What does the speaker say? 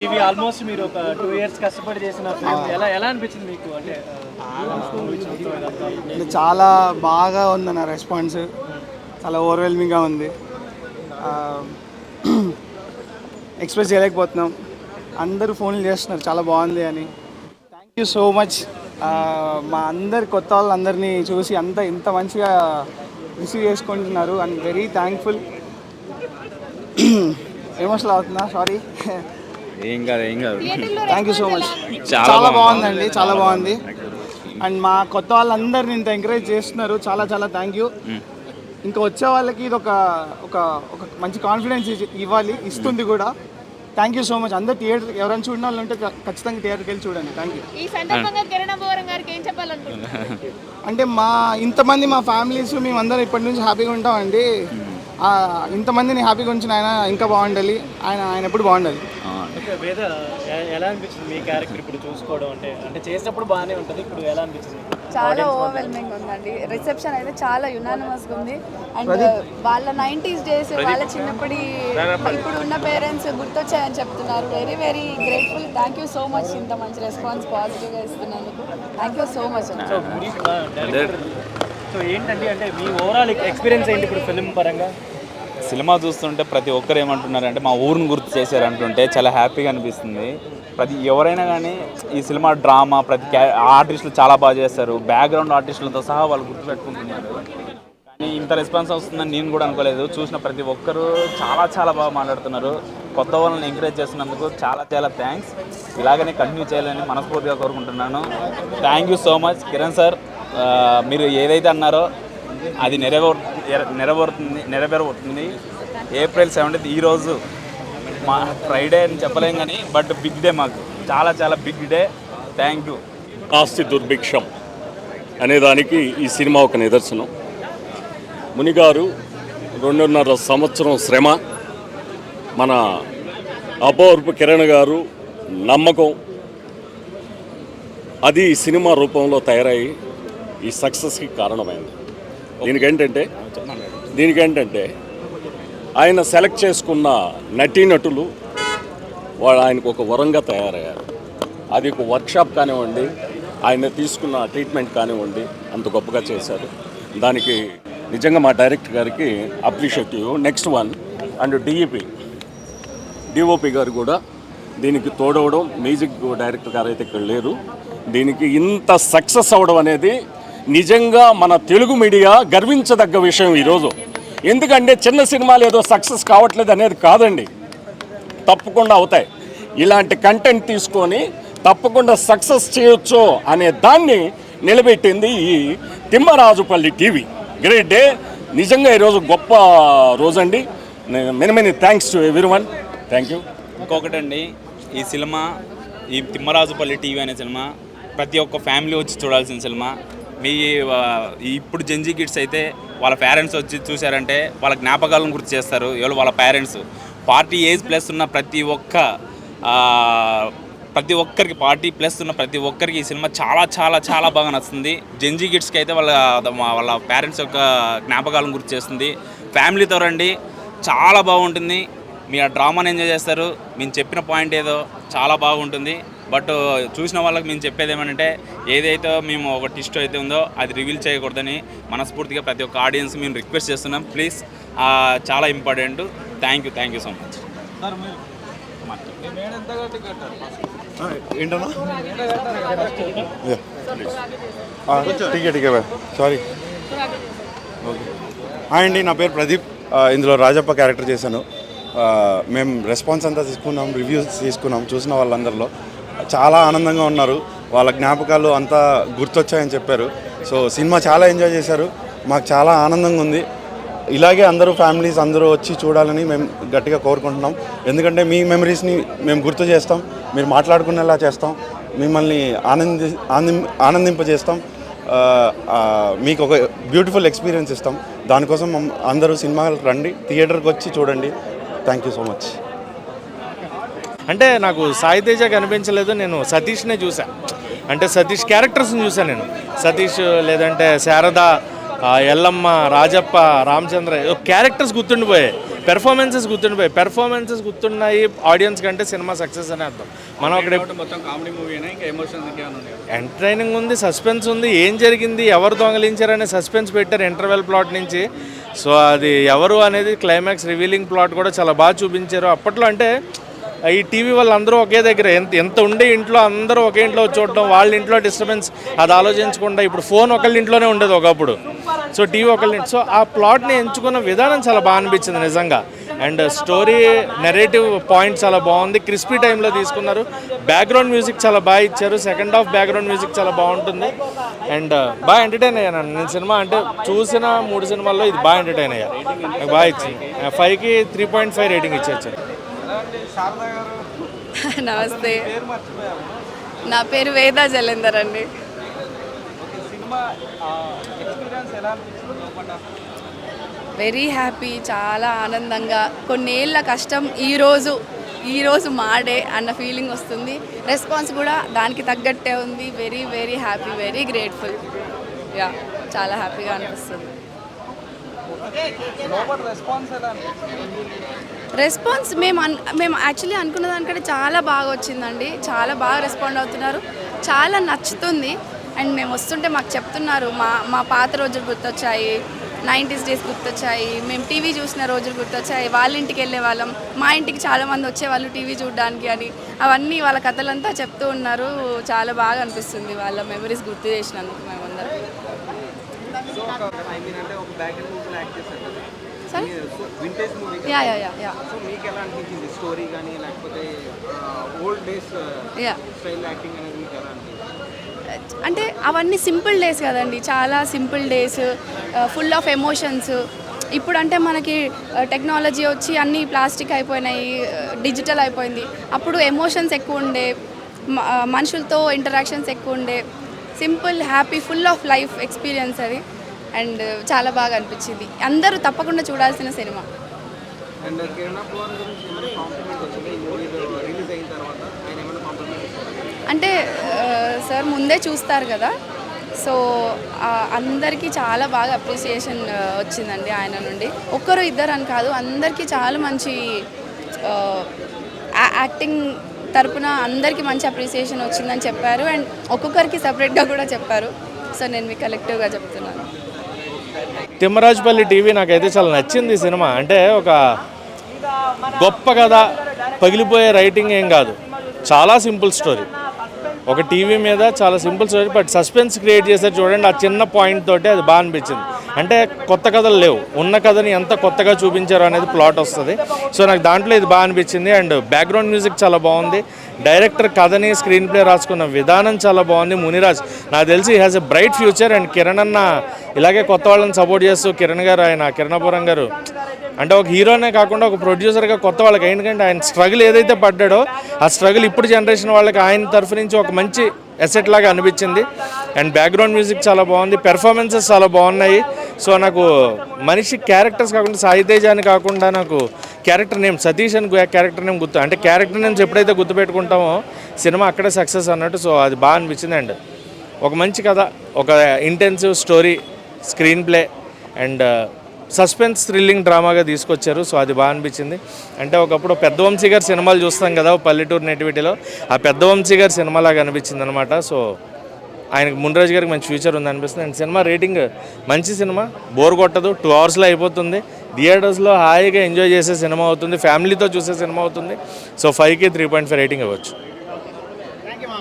ఇవి ఆల్మోస్ట్ మీరు ఒక 2 ఇయర్స్ కష్టపడి చేసిన ఫిల్మ్ ఎలా అనిపించింది మీకు? అంటే చాలా బాగా ఉంది నా రెస్పాన్స్, చాలా ఓవర్వెల్మింగ్గా ఉంది. ఎక్స్ప్రెస్ చేయలేకపోతున్నాం. అందరూ ఫోన్లు చేస్తున్నారు చాలా బాగుంది అని. Thank you so much. మా అందరి కొత్త వాళ్ళందరినీ చూసి ఇంత మంచిగా రిసీవ్ చేసుకుంటున్నారు. And very thankful. ఎమోషనల్ అవుతున్నా, సారీ. ఏం కాదు థ్యాంక్ యూ సో మచ్. చాలా బాగుందండి, చాలా బాగుంది. అండ్ మా కొత్త వాళ్ళందరినీ ఇంత ఎంకరేజ్ చేస్తున్నారు, చాలా చాలా థ్యాంక్ యూ. ఇంకా వచ్చే వాళ్ళకి ఇది ఒక మంచి కాన్ఫిడెన్స్ ఇవ్వాలి, ఇస్తుంది కూడా. Thank you so much. అందరు థియేటర్ ఎవరైనా చూడాలంటే ఖచ్చితంగా థియేటర్కి వెళ్ళి చూడండి. Thank you. అంటే ఇంతమంది మా ఫ్యామిలీస్ మేమందరం ఇప్పటి నుంచి హ్యాపీగా ఉంటామండి. ఇంతమందిని హ్యాపీగా ఉంచిన ఆయన ఇంకా బాగుండాలి, ఆయన ఎప్పుడు బాగుండాలి. వేద ఎలా అనిపించింది మీ క్యారెక్టర్ ఇప్పుడు చూసుకోవడం? అంటే చేసినప్పుడు బాగానే ఉంటుంది, ఇప్పుడు ఎలా అనిపించింది? చాలా ఓవర్వెల్మింగ్ ఉందండి. రిసెప్షన్ అయితే చాలా యునానిమస్గా ఉంది. అండ్ వాళ్ళ 90s డేస్, వాళ్ళ చిన్నప్పటి ఇప్పుడు ఉన్న పేరెంట్స్ గుర్తొచ్చాయని చెప్తున్నారు. Very very grateful. Thank you so much. ఇంత మంచి రెస్పాన్స్ పాజిటివ్గా ఇస్తున్నందుకు thank you so much. So ఏంటండి, అంటే మీ ఓవరాల్ ఎక్స్పీరియన్స్ ఏంటి ఇప్పుడు ఫిల్మ్ పరంగా? సినిమా చూస్తుంటే ప్రతి ఒక్కరు ఏమంటున్నారంటే మా ఊరిని గుర్తు చేశారంటుంటే చాలా హ్యాపీగా అనిపిస్తుంది. ఎవరైనా కానీ ఈ సినిమా డ్రామా ఆర్టిస్టులు చాలా బాగా చేస్తారు. బ్యాక్గ్రౌండ్ ఆర్టిస్టులతో సహా వాళ్ళు గుర్తుపెట్టుకుంటున్నారు. కానీ ఇంత రెస్పాన్స్ వస్తుందని నేను కూడా అనుకోలేదు. చూసిన ప్రతి ఒక్కరు చాలా చాలా బాగా మాట్లాడుతున్నారు. కొత్త వాళ్ళని ఎంకరేజ్ చేస్తున్నందుకు చాలా చాలా థ్యాంక్స్. ఇలాగనే కంటిన్యూ చేయాలని మనస్ఫూర్తిగా కోరుకుంటున్నాను. Thank you so much Kiran sir. మీరు ఏదైతే అన్నారో అది నెరవేరబోతుంది. ఏప్రిల్ 17 ఈరోజు మా ఫ్రైడే అని చెప్పలేం కానీ బట్ బిగ్ డే, మాకు చాలా చాలా బిగ్ డే. Thank you. ఆస్తి దుర్భిక్షం అనేదానికి ఈ సినిమా ఒక నిదర్శనం. మునిగారు 2.5 సంవత్సరం శ్రమ, మన అపూర్వ కిరణ్ గారు నమ్మకం, అది సినిమా రూపంలో తయారై ఈ సక్సెస్కి కారణమైంది. దీనికేంటంటే ఆయన సెలెక్ట్ చేసుకున్న నటీనటులు ఆయనకు ఒక వరంగా తయారయ్యారు. అది ఒక వర్క్షాప్ కానివ్వండి, ఆయన తీసుకున్న ట్రీట్మెంట్ కానివ్వండి, అంత గొప్పగా చేశారు. దానికి నిజంగా మా డైరెక్టర్ గారికి appreciative. Next one and DOP గారు కూడా దీనికి తోడవడం. మ్యూజిక్ డైరెక్టర్ గారు అయితే ఇక్కడ లేరు. దీనికి ఇంత సక్సెస్ అవ్వడం అనేది నిజంగా మన తెలుగు మీడియా గర్వించదగ్గ విషయం ఈరోజు. ఎందుకంటే చిన్న సినిమాలు ఏదో సక్సెస్ కావట్లేదు అనేది కాదండి, తప్పకుండా అవుతాయి. ఇలాంటి కంటెంట్ తీసుకొని తప్పకుండా సక్సెస్ చేయొచ్చు అనే దాన్ని నిలబెట్టింది ఈ తిమ్మరాజుపల్లి టీవీ. Great day. నిజంగా ఈరోజు గొప్ప రోజండి. Many thanks to everyone. Thank you. ఇంకొకటండి, ఈ సినిమా, ఈ తిమ్మరాజుపల్లి టీవీ అనే సినిమా ప్రతి ఒక్క ఫ్యామిలీ వచ్చి చూడాల్సిన సినిమా. ఇప్పుడు జెన్జీ కిడ్స్ అయితే వాళ్ళ పేరెంట్స్ వచ్చి చూశారంటే వాళ్ళ జ్ఞాపకాలను గుర్తు చేస్తారు. ఎవరు వాళ్ళ పేరెంట్స్. 40 ఏజ్ ప్లస్ ఉన్న ప్రతి ఒక్కరికి 40 ప్లస్ ఉన్న ప్రతి ఒక్కరికి ఈ సినిమా చాలా చాలా చాలా బాగా నచ్చుతుంది. జెన్జీ కిడ్స్కి అయితే వాళ్ళ పేరెంట్స్ యొక్క జ్ఞాపకాలను గుర్తు చేస్తుంది. ఫ్యామిలీతో రండి, చాలా బాగుంటుంది. మీరు ఆ డ్రామాని ఎంజాయ్ చేస్తారు. మేము చెప్పిన పాయింట్ ఏదో చాలా బాగుంటుంది. బట్ చూసిన వాళ్ళకి మేము చెప్పేది ఏమంటే, ఏదైతే మేము ఒక ట్విస్ట్ అయితే ఉందో అది రివీల్ చేయకూడదని మనస్ఫూర్తిగా ప్రతి ఒక్క ఆడియన్స్ మేము రిక్వెస్ట్ చేస్తున్నాం. ప్లీజ్, చాలా important. Thank you so much. Sorry. Hi అండి, నా పేరు ప్రదీప్. ఇందులో రాజప్ప క్యారెక్టర్ చేశాను. మేము రెస్పాన్స్ అంతా తీసుకున్నాం, రివ్యూస్ తీసుకున్నాం. చూసిన వాళ్ళందరిలో చాలా ఆనందంగా ఉన్నారు. వాళ్ళ జ్ఞాపకాలు అంతా గుర్తొచ్చాయని చెప్పారు. సో సినిమా చాలా ఎంజాయ్ చేశారు. మాకు చాలా ఆనందంగా ఉంది. ఇలాగే అందరూ ఫ్యామిలీస్ అందరూ వచ్చి చూడాలని మేము గట్టిగా కోరుకుంటున్నాం. ఎందుకంటే మీ మెమరీస్ని మేము గుర్తు చేస్తాం, మీరు మాట్లాడుకునేలా చేస్తాం, మిమ్మల్ని ఆనందింపజేస్తాం, మీకు ఒక బ్యూటిఫుల్ ఎక్స్పీరియన్స్ ఇస్తాం. దానికోసం అందరూ సినిమాలకు రండి, థియేటర్కి వచ్చి చూడండి. Thank you so much. అంటే నాకు సాయి తేజ కనిపించలేదు, నేను సతీష్నే చూసా. అంటే సతీష్ క్యారెక్టర్స్ని చూసాను నేను. సతీష్ లేదంటే శారద, ఎల్లమ్మ, రాజప్ప, రామచంద్ర క్యారెక్టర్స్ గుర్తుండిపోయాయి, పెర్ఫార్మెన్సెస్ గుర్తున్నాయి. ఆడియన్స్ కంటే సినిమా సక్సెస్ అనే అర్థం. మనం అక్కడ ఎంటర్టైనింగ్ ఉంది, సస్పెన్స్ ఉంది. ఏం జరిగింది, ఎవరు దొంగలించారనే సస్పెన్స్ పెట్టారు ఇంటర్వెల్ ప్లాట్ నుంచి. సో అది ఎవరు అనేది క్లైమాక్స్ రివీలింగ్ ప్లాట్ కూడా చాలా బాగా చూపించారు. అప్పట్లో అంటే ఈ టీవీ వాళ్ళు అందరూ ఒకే దగ్గర ఎంత ఉండే ఇంట్లో అందరూ ఒకే ఇంట్లో చూడటం, వాళ్ళ ఇంట్లో డిస్టర్బెన్స్ అది ఆలోచించకుండా, ఇప్పుడు ఫోన్ ఒకళ్ళ ఇంట్లోనే ఉండేది ఒకప్పుడు, సో టీవీ ఒకళ్ళ. సో ఆ ప్లాట్ని ఎంచుకున్న విధానం చాలా బాగా అనిపించింది నిజంగా. అండ్ స్టోరీ నెరేటివ్ పాయింట్ చాలా బాగుంది, క్రిస్పీ టైంలో తీసుకున్నారు. బ్యాక్గ్రౌండ్ మ్యూజిక్ చాలా బాగా ఇచ్చారు, సెకండ్ హాఫ్ బ్యాక్గ్రౌండ్ మ్యూజిక్ చాలా బాగుంటుంది. అండ్ బాగా ఎంటర్టైన్ అయ్యాను నేను. సినిమా అంటే చూసిన 3 సినిమాల్లో ఇది బాగా ఎంటర్టైన్ అయ్యా, నాకు బాగా ఇచ్చింది. 5కి 3.5 రేటింగ్ ఇచ్చేచ్చారు. నమస్తే, నా పేరు వేదా జలేందర్ అండి. వెరీ హ్యాపీ, చాలా ఆనందంగా. కొన్నేళ్ళ కష్టం ఈరోజు మాడే అన్న ఫీలింగ్ వస్తుంది. రెస్పాన్స్ కూడా దానికి తగ్గట్టే ఉంది. Very very happy, very grateful. Yeah, చాలా హ్యాపీగా అనిపిస్తుంది. రెస్పాన్స్ మేము యాక్చువల్లీ అనుకున్న దానికంటే చాలా బాగా వచ్చిందండి. చాలా బాగా రెస్పాండ్ అవుతున్నారు, చాలా నచ్చుతుంది. అండ్ మేము వస్తుంటే మాకు చెప్తున్నారు మా పాత రోజులు గుర్తొచ్చాయి, 90s డేస్ గుర్తొచ్చాయి, మేము టీవీ చూసిన రోజులు గుర్తొచ్చాయి, వాళ్ళ ఇంటికి వెళ్ళే వాళ్ళం, మా ఇంటికి చాలామంది వచ్చేవాళ్ళు టీవీ చూడడానికి అని. అవన్నీ వాళ్ళ కథలంతా చెప్తూ ఉన్నారు. చాలా బాగా అనిపిస్తుంది వాళ్ళ మెమరీస్ గుర్తు చేసినందుకు మేమందరం. యా యా యా యా అంటే అవన్నీ సింపుల్ డేస్ కదండి, చాలా simple days, full of emotions. ఇప్పుడు అంటే మనకి టెక్నాలజీ వచ్చి అన్నీ ప్లాస్టిక్ అయిపోయినాయి, డిజిటల్ అయిపోయింది. అప్పుడు ఎమోషన్స్ ఎక్కువ ఉండే, మనుషులతో ఇంటరాక్షన్స్ ఎక్కువ ఉండే, simple happy full of life experience అది. అండ్ చాలా బాగా అనిపించింది. అందరూ తప్పకుండా చూడాల్సిన సినిమా. అంటే సార్ ముందే చూస్తారు కదా, సో అందరికీ చాలా బాగా అప్రిసియేషన్ వచ్చిందండి ఆయన నుండి. ఒక్కరు ఇద్దరు అని కాదు, అందరికీ చాలా మంచి యాక్టింగ్ తరపున అందరికీ మంచి అప్రిసియేషన్ వచ్చిందని చెప్పారు. అండ్ ఒక్కొక్కరికి సపరేట్గా కూడా చెప్పారు. సో నేను మీకు కలెక్టివ్గా చెప్తున్నాను. తిమ్మరాజుపల్లి టీవీ నాకైతే చాలా నచ్చింది సినిమా. అంటే ఒక గొప్ప కథ, పగిలిపోయే రైటింగ్ ఏం కాదు, చాలా సింపుల్ స్టోరీ. ఒక టీవీ మీద చాలా simple story, but suspense create చేశారు చూడండి. ఆ చిన్న పాయింట్ తోటి అది బాగా అనిపించింది. అంటే కొత్త కథలు లేవు, ఉన్న కథని ఎంత కొత్తగా చూపించారు అనేది ప్లాట్ వస్తుంది. సో నాకు దాంట్లో ఇది బాగా అనిపించింది. అండ్ బ్యాక్గ్రౌండ్ మ్యూజిక్ చాలా బాగుంది. డైరెక్టర్ కథని స్క్రీన్ ప్లే రాసుకున్న విధానం చాలా బాగుంది. మునిరాజ్ నాకు తెలిసి has a bright future. And Kiran అన్న ఇలాగే కొత్త వాళ్ళని సపోర్ట్ చేస్తూ, కిరణ్ గారు, ఆయన కిరణపురం గారు అంటే ఒక హీరోనే కాకుండా ఒక ప్రొడ్యూసర్గా కొత్త వాళ్ళకి, ఎందుకంటే ఆయన స్ట్రగుల్ ఏదైతే పడ్డాడో ఆ స్ట్రగుల్ ఇప్పుడు జనరేషన్ వాళ్ళకి ఆయన తరఫు నుంచి ఒక మంచి ఎసెట్ లాగా అనిపించింది. అండ్ బ్యాక్గ్రౌండ్ మ్యూజిక్ చాలా బాగుంది, పెర్ఫార్మెన్సెస్ చాలా బాగున్నాయి. సో నాకు మనిషి క్యారెక్టర్స్ కాకుండా, సాయితేజ అని కాకుండా నాకు క్యారెక్టర్ నేమ్ సతీష్ అని క్యారెక్టర్ నేమ్ గుర్తు, అంటే క్యారెక్టర్ నేమ్స్ ఎప్పుడైతే గుర్తుపెట్టుకుంటామో సినిమా అక్కడే సక్సెస్ అన్నట్టు. సో అది బాగా అనిపించింది. అండ్ ఒక మంచి కథ, ఒక intensive story, screenplay and suspense thrilling డ్రామాగా తీసుకొచ్చారు. సో అది బాగా అనిపించింది. అంటే ఒకప్పుడు పెద్ద వంశీ గారి సినిమాలు చూస్తాం కదా పల్లెటూరు నెటివిటీలో, ఆ పెద్ద వంశీ గారి సినిమాలాగా అనిపించింది అనమాట. సో ఆయనకు మున్రాజ్ గారికి మంచి ఫ్యూచర్ ఉంది అనిపిస్తుంది. అండ్ సినిమా రేటింగ్ మంచి సినిమా, బోర్ కొట్టదు, 2 అవర్స్లో అయిపోతుంది. థియేటర్స్లో హాయిగా ఎంజాయ్ చేసే సినిమా అవుతుంది, ఫ్యామిలీతో చూసే సినిమా అవుతుంది. సో 5కి 3.5 రేటింగ్ ఇవ్వచ్చు.